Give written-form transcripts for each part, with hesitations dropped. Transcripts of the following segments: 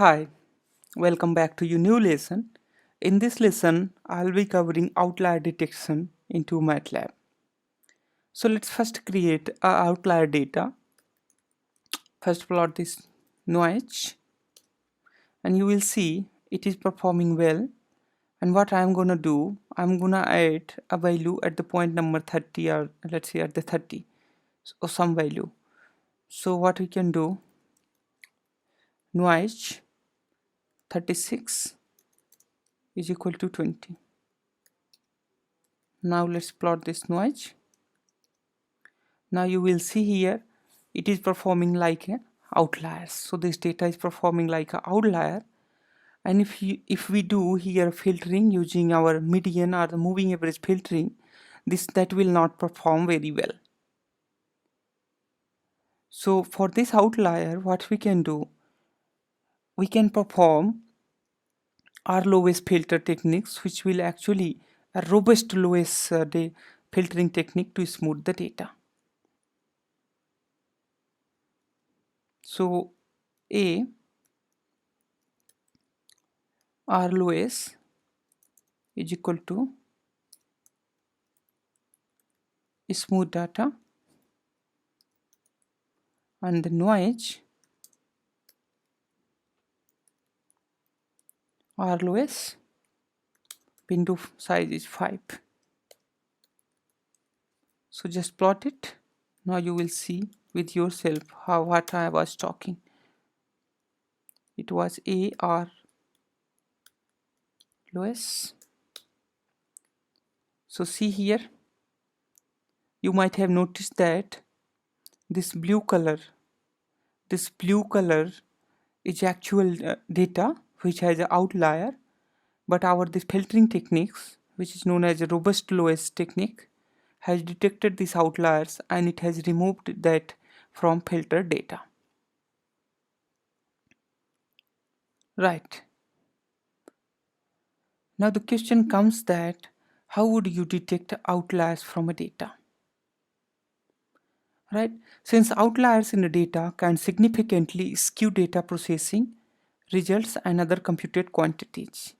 Hi, welcome back to your new lesson. In this lesson, I'll be covering outlier detection into MATLAB. So let's first create a outlier data. First plot this noise and you will see it is performing well. And what I'm gonna do, I'm gonna add a value at the point number 30 or let's say at the 30 or some value. So what we can do, noise 36 is equal to 20. Now let's plot this noise. Now you will see here it is performing like an outlier. So this data is performing like an outlier, and if we do here filtering using our median or the moving average filtering, that will not perform very well. So for this outlier, what we can do, we can perform our lowest filter techniques, which will actually a robust lowest filtering technique to smooth the data. So A R lowest is equal to smooth data, and the noise R lowest window size is 5. So just plot it. Now you will see with yourself what I was talking. It was A R lowest. So see here, you might have noticed that this blue color is actual data which has an outlier, but our this filtering techniques, which is known as a robust lowest technique, has detected these outliers and it has removed that from filter data. Right. Now the question comes that how would you detect outliers from a data? Right? Since outliers in the data can significantly skew data processing results and other computed quantities.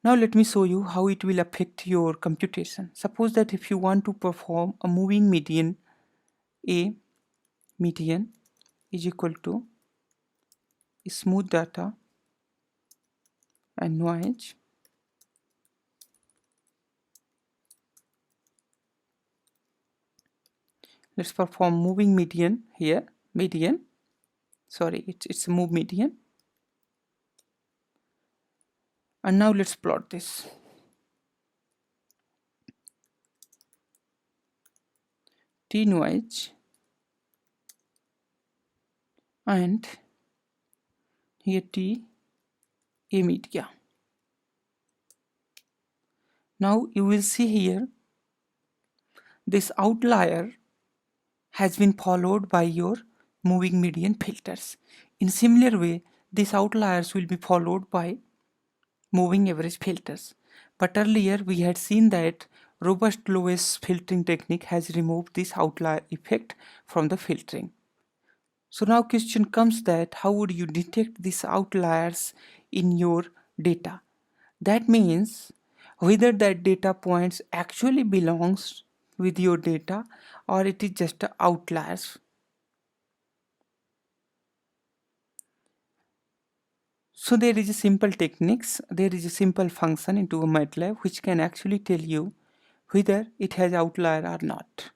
Now let me show you how it will affect your computation. Suppose that if you want to perform a moving median, A median is equal to smooth data and noise let's perform moving median here. It's a move median, and now let's plot this. T noise and here T A media. Now you will see here this outlier has been followed by your moving median filters. In similar way, these outliers will be followed by moving average filters. But earlier we had seen that robust lowest filtering technique has removed this outlier effect from the filtering. So now question comes that how would you detect these outliers in your data? That means whether that data points actually belongs with your data or it is just outliers. So there is a simple function into a MATLAB which can actually tell you whether it has outlier or not.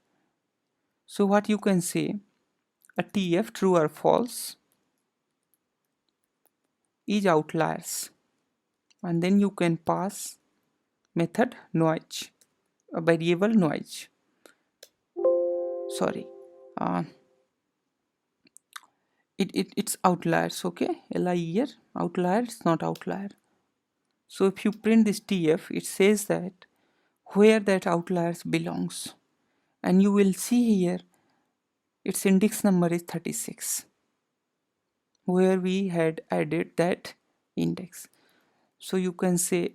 So what you can say, a TF true or false is outliers, and then you can pass method noise, a variable noise. Sorry, it's outliers. Okay, LIER outlier, it's not outlier. So if you print this TF, it says that where that outliers belongs, and you will see here its index number is 36 where we had added that index. So you can say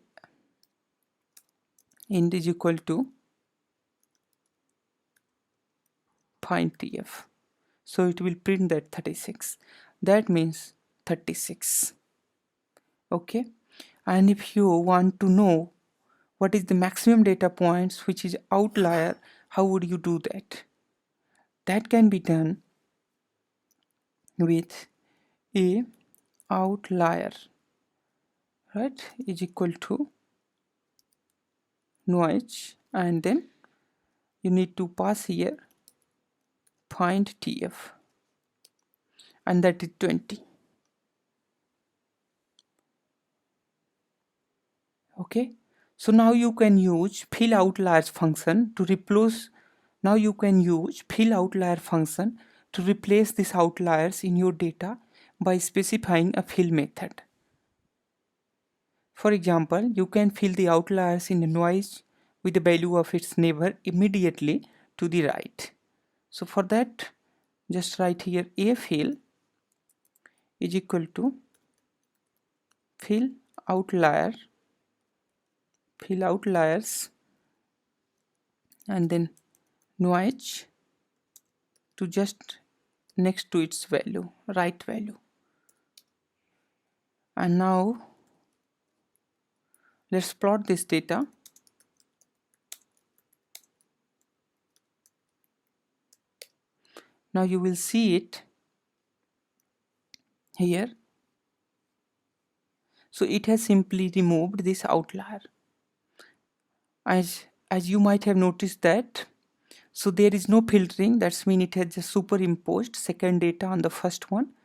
int is equal to find TF. So it will print that 36. That means 36. Okay, and if you want to know what is the maximum data points, which is outlier, how would you do that? That can be done with a outlier, right, is equal to noise, and then you need to pass here point tf, and that is 20. Okay, so now you can use fill outliers function to replace these outliers in your data by specifying a fill method. For example, you can fill the outliers in the noise with the value of its neighbor immediately to the right. So for that, just write here a fill is equal to fill outliers, and then noise to just next to its value, right value. And now let's plot this data. Now you will see it here. So it has simply removed this outlier. As you might have noticed that, so there is no filtering. That's mean it has just superimposed second data on the first one,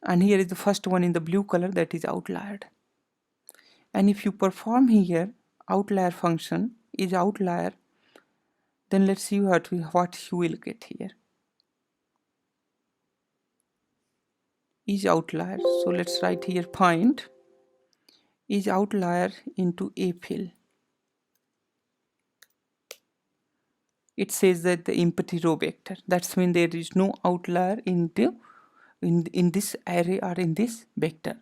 and here is the first one in the blue color, that is outliered. And if you perform here outlier function is outlier, then let's see what you will get here is outlier. So let's write here point is outlier into a fill. It says that the empty row vector, that's when there is no outlier in this array or in this vector.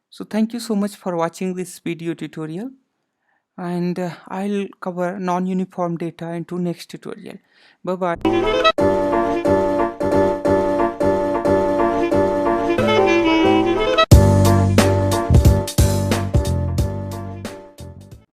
So thank you so much for watching this video tutorial, and I'll cover non-uniform data into next tutorial. Bye bye.